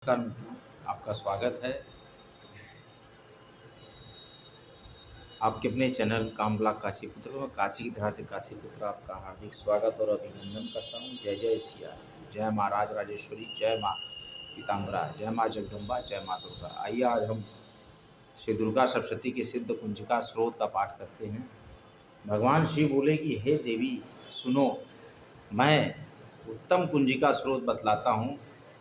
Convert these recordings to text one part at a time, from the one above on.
नमस्कार मित्रों, आपका स्वागत है आपके अपने चैनल कामब्लॉग काशीपुत्र में। काशी की धरा से काशीपुत्र आपका हार्दिक स्वागत और अभिनंदन करता हूँ। जय जय सिया राम, जय माँ राज राजेश्वरी, जय माँ पीताम्बरा, जय माँ जगदम्बा, जय माँ दुर्गा। आइए आज हम श्री दुर्गा सप्तशती के सिद्ध कुंजिका स्रोत का पाठ करते हैं। भगवान शिव बोले कि हे देवी सुनो, मैं उत्तम कुंजिका स्रोत बतलाता हूँ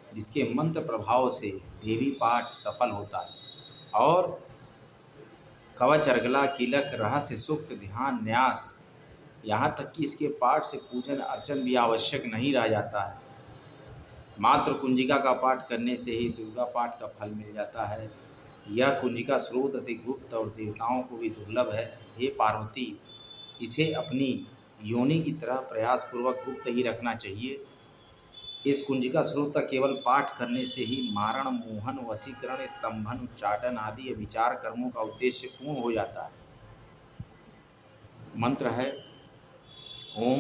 जिसके मंत्र प्रभाव से देवी पाठ सफल होता है और कवच अर्गला कीलक रहस्य सूक्त ध्यान न्यास, यहाँ तक कि इसके पाठ से पूजन अर्चन भी आवश्यक नहीं रह जाता है। मात्र कुंजिका का पाठ करने से ही दुर्गा पाठ का फल मिल जाता है। यह कुंजिका स्रोत अति गुप्त और देवताओं को भी दुर्लभ है। हे पार्वती, इसे अपनी योनि की तरह प्रयासपूर्वक गुप्त ही रखना चाहिए। इस कुंजिका स्रोत का केवल पाठ करने से ही मारण, मोहन, वशीकरण, स्तंभन, उच्चाटन आदि विचार कर्मों का उद्देश्य पूर्ण हो जाता है। मंत्र है ओम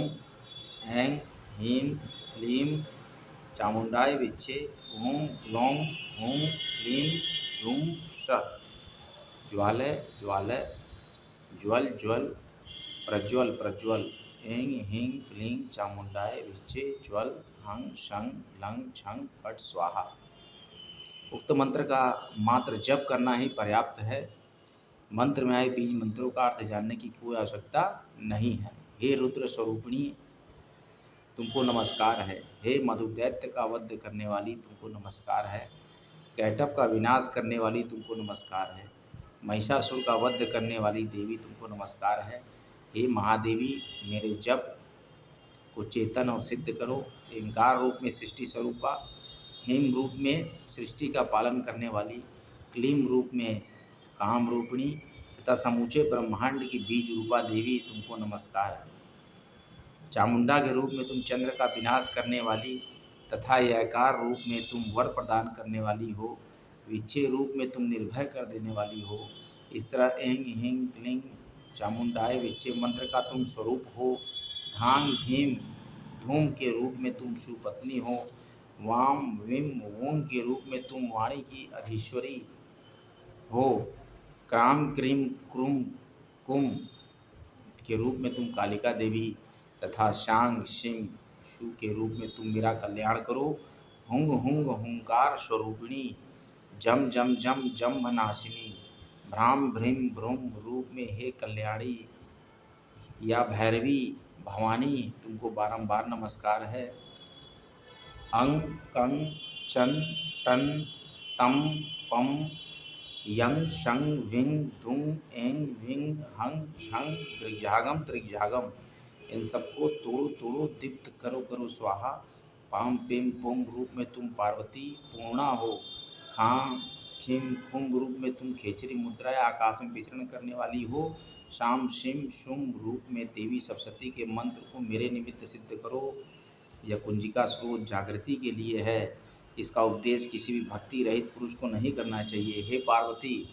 ऐं ह्रीं क्लीं चामुंडाय विच्छे ओम ग्लौं हूं क्लीं ह्रूं सः। ज्वालय ज्वालय, ज्वल ज्वल, प्रज्वल प्रज्वल, ऐं ह्रीं क्लीं चामुंडाय विच्छे ज्वल हं शं लं छं फट स्वाहा। उक्त मंत्र का मात्र जप करना ही पर्याप्त है। मंत्र में आए बीज मंत्रों का अर्थ जानने की कोई आवश्यकता नहीं है। हे रुद्र स्वरूपिणी, तुमको नमस्कार है। हे मधुदैत्य का वध करने वाली, तुमको नमस्कार है। कैटभ का विनाश करने वाली, तुमको नमस्कार है। महिषासुर का वध करने वाली देवी, तुमको नमस्कार है। हे महादेवी, मेरे जप को चेतन और सिद्ध करो। इंकार रूप में सृष्टि स्वरूपा, ह्रीं रूप में सृष्टि का पालन करने वाली, क्लीं रूप में काम रूपिणी तथा समूचे ब्रह्मांड की बीज रूपा देवी, तुमको नमस्कार है। चामुंडा के रूप में तुम चंद्र का विनाश करने वाली तथा यकार रूप में तुम वर प्रदान करने वाली हो। विच्छे रूप में तुम निर्भय कर देने वाली हो। इस तरह ऐं ह्रीं क्लीं चामुंडाय विच्छे मंत्र का तुम स्वरूप हो। धांग धीम धूम के रूप में तुम सुपत्नी हो। वाम विम वों के रूप में तुम वाणी की अधीश्वरी हो। क्राम क्रीम क्रूम कुम के रूप में तुम कालिका देवी तथा शांग शिंग शु के रूप में तुम मेरा कल्याण करो। हुंग हुंग हुंकार स्वरूपिणी, जम जम जम जम्भ नाशिनी, भ्राम भ्रीम भ्रूम रूप में हे कल्याणी या भैरवी भवानी, तुमको बारंबार नमस्कार है। अंग कंग चं टन तम पम यं शं विं धुं ऐं विं हं शं त्रिज्यागम त्रिज्यागम, इन सबको तोड़ो तोड़ो दीप्त करो करो स्वाहा। पाम पिम पुम रूप में तुम पार्वती पूर्णा हो। खां खिम खुम रूप में तुम खेचरी मुद्रा या आकाश में विचरण करने वाली हो। शाम शिम शुम रूप में देवी सप्तशती के मंत्र को मेरे निमित्त सिद्ध करो। यह कुंजिका स्रोत जागृति के लिए है। इसका उपदेश किसी भी भक्ति रहित पुरुष को नहीं करना चाहिए। हे पार्वती,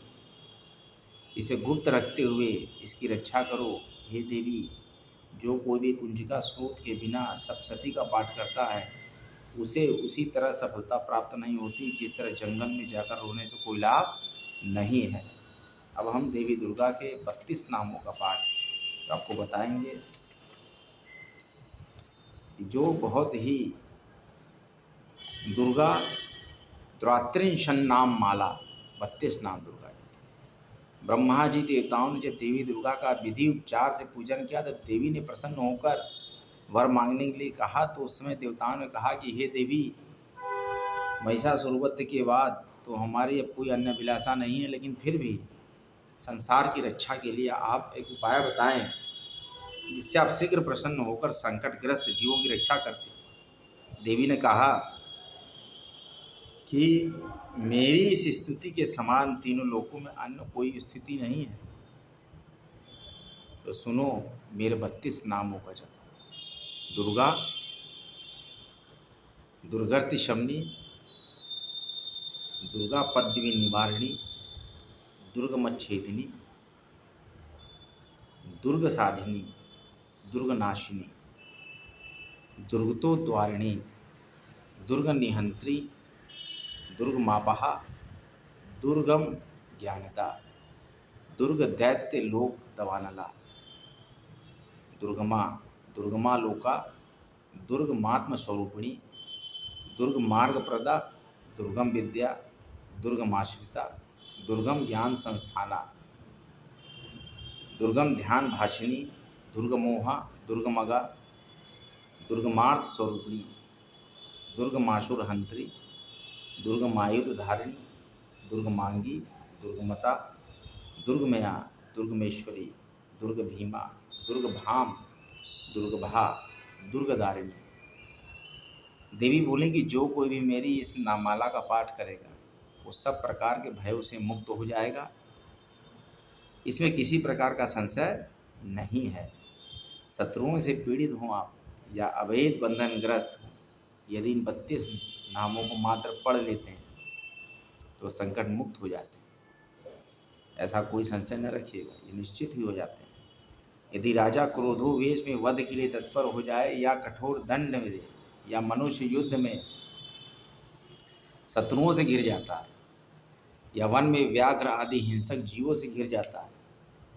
इसे गुप्त रखते हुए इसकी रक्षा करो। हे देवी, जो कोई भी कुंजिका स्रोत के बिना सप्तशती का पाठ करता है उसे उसी तरह सफलता प्राप्त नहीं होती जिस तरह जंगल में जाकर रोने से कोई लाभ नहीं है। अब हम देवी दुर्गा के 32 नामों का पाठ आपको बताएंगे, जो बहुत ही दुर्गा द्वात्रिंशन नाम माला, 32 नाम दुर्गा जी। ब्रह्मा जी देवताओं ने जब देवी दुर्गा का विधि उपचार से पूजन किया, तब देवी ने प्रसन्न होकर वर मांगने के लिए कहा, तो उस समय देवताओं ने कहा कि हे देवी, महिषासुर वध के बाद तो हमारी अब कोई अन्य अभिलाषा नहीं है, लेकिन फिर भी संसार की रक्षा के लिए आप एक उपाय बताएं जिससे आप शीघ्र प्रसन्न होकर संकटग्रस्त जीवों की रक्षा करते। देवी ने कहा कि मेरी इस स्तुति के समान तीनों लोकों में अन्य कोई स्थिति नहीं है, तो सुनो मेरे 32 नामों का जप। दुर्गा, दुर्गति शमनी, दुर्गा पद्मी निवारिणी, दुर्गमच्छेदिनी, दुर्ग साधिनी, दुर्गनाशिनी, दुर्गतो द्वारिणी, दुर्ग निहंत्री, दुर्गमापः दुर्गम ज्ञानदा दुर्ग दैत्य लोक दवानला दुर्गमा दुर्गमा लोका दुर्गमात्म स्वरूपिणी दुर्ग मार्ग प्रदा दुर्गम विद्या दुर्गमाश्रिता दुर्गम ज्ञान संस्थाना दुर्गम ध्यान भाषिणी दुर्गमोहा दुर्गमगा दुर्गमार्थ स्वरूपिणी दुर्गमासुर हंत्री दुर्गमायुध धारिणी दुर्गमांगी दुर्गमता दुर्गमया दुर्गमेश्वरी दुर्ग भीमा दुर्गभाम दुर्गभा दुर्गदारिणी। देवी बोले कि जो कोई भी मेरी इस नाममाला का पाठ करेगा वो सब प्रकार के भयों से मुक्त हो जाएगा, इसमें किसी प्रकार का संशय नहीं है। शत्रुओं से पीड़ित हों आप या अवैध बंधनग्रस्त हों, यदि इन 32 नामों को मात्र पढ़ लेते हैं तो संकट मुक्त हो जाते हैं, ऐसा कोई संशय न रखिएगा, ये निश्चित ही हो जाते हैं। यदि राजा क्रोधो वेश में वध के लिए तत्पर हो जाए या कठोर दंड में या मनुष्य युद्ध में शत्रुओं से घिर जाता है या वन में व्याघ्र आदि हिंसक जीवों से घिर जाता है,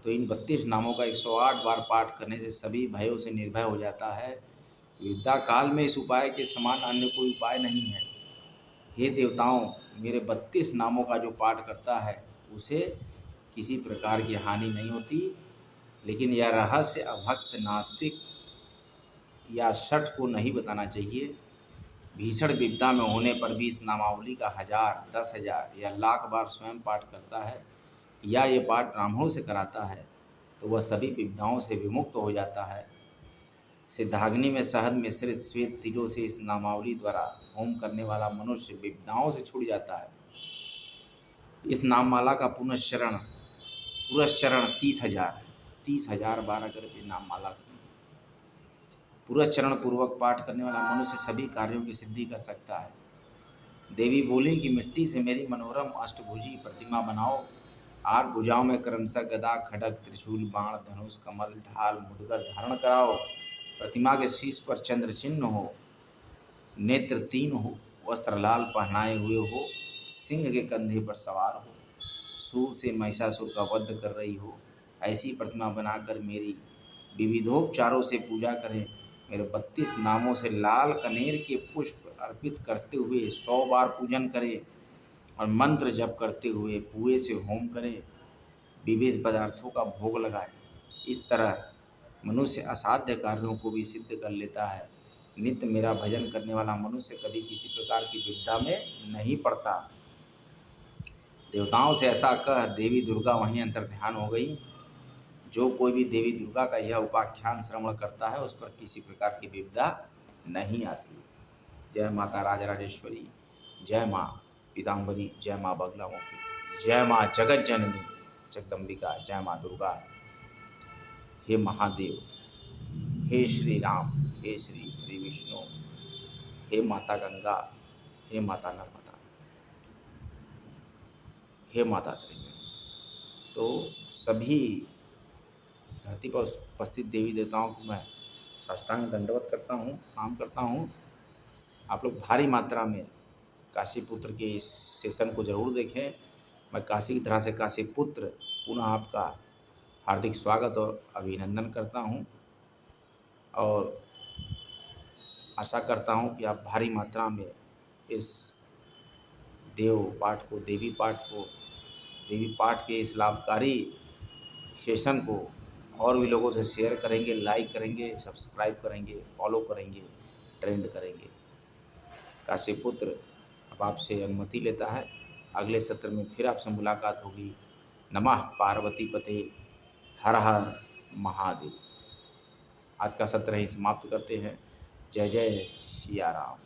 तो इन 32 नामों का 108 बार पाठ करने से सभी भयों से निर्भय हो जाता है। विद्या काल में इस उपाय के समान अन्य कोई उपाय नहीं है। हे देवताओं, मेरे 32 नामों का जो पाठ करता है उसे किसी प्रकार की हानि नहीं होती, लेकिन यह रहस्य अभक्त नास्तिक या शठ को नहीं बताना चाहिए। भीषण विपदा में होने पर भी इस नामावली का 1000, 10,000 या लाख बार स्वयं पाठ करता है या ये पाठ ब्राह्मणों से कराता है तो वह सभी विपदाओं से विमुक्त हो जाता है। सिद्धाग्नि में शहद मिश्रित श्वेत तिलों से इस नामावली द्वारा होम करने वाला मनुष्य विपदाओं से छूट जाता है। इस नाममाला का पुनश्चरण 30,000 30,000 बार अगर ये नाममाला करें, पुरस्चरण पूर्वक पाठ करने वाला मनुष्य सभी कार्यों की सिद्धि कर सकता है। देवी बोली कि मिट्टी से मेरी मनोरम अष्टभुजी प्रतिमा बनाओ, 8 भुजाओं में क्रमशः गदा खड्ग त्रिशूल बाण धनुष कमल ढाल मुदगर धारण कराओ। प्रतिमा के शीश पर चंद्र चिन्ह हो, नेत्र 3 हो, वस्त्र लाल पहनाए हुए हो, सिंह के कंधे पर सवार हो, सूर से महिषासुर का वध कर रही हो, ऐसी प्रतिमा बनाकर मेरी विविधोपचारों से पूजा करें। मेरे 32 नामों से लाल कनेर के पुष्प अर्पित करते हुए 100 बार पूजन करें और मंत्र जप करते हुए पुए से होम करें, विविध पदार्थों का भोग लगाएं। इस तरह मनुष्य असाध्य कार्यों को भी सिद्ध कर लेता है। नित्य मेरा भजन करने वाला मनुष्य कभी किसी प्रकार की विपदा में नहीं पड़ता। देवताओं से ऐसा कह देवी दुर्गा वहीं अंतर ध्यान हो गई। जो कोई भी देवी दुर्गा का यह उपाख्यान श्रवण करता है उस पर किसी प्रकार की विपदा नहीं आती। जय माता राजराजेश्वरी, जय माँ पीताम्बरी, जय माँ बगलामुखी, जय माँ जगत जननी जगदम्बिका, जय माँ दुर्गा। हे महादेव, हे श्री राम, हे श्री हरि विष्णु, हे माता गंगा, हे माता नर्मदा, हे माता त्रिवेणी। तो सभी धरती पर उपस्थित देवी देवताओं को मैं साष्टांग दंडवत करता हूँ, प्रणाम करता हूँ। आप लोग भारी मात्रा में काशी पुत्र के इस सेशन को ज़रूर देखें। मैं काशी की तरह से काशी पुत्र पुनः आपका हार्दिक स्वागत और अभिनंदन करता हूँ और आशा करता हूँ कि आप भारी मात्रा में इस देवी पाठ के इस लाभकारी सेशन को और भी लोगों से शेयर करेंगे, लाइक करेंगे, सब्सक्राइब करेंगे, फॉलो करेंगे, ट्रेंड करेंगे। काशी पुत्र अब आपसे अनुमति लेता है। अगले सत्र में फिर आपसे मुलाकात होगी। नमः पार्वती पते, हर हर महादेव। आज का सत्र ही समाप्त करते हैं। जय जय सिया राम।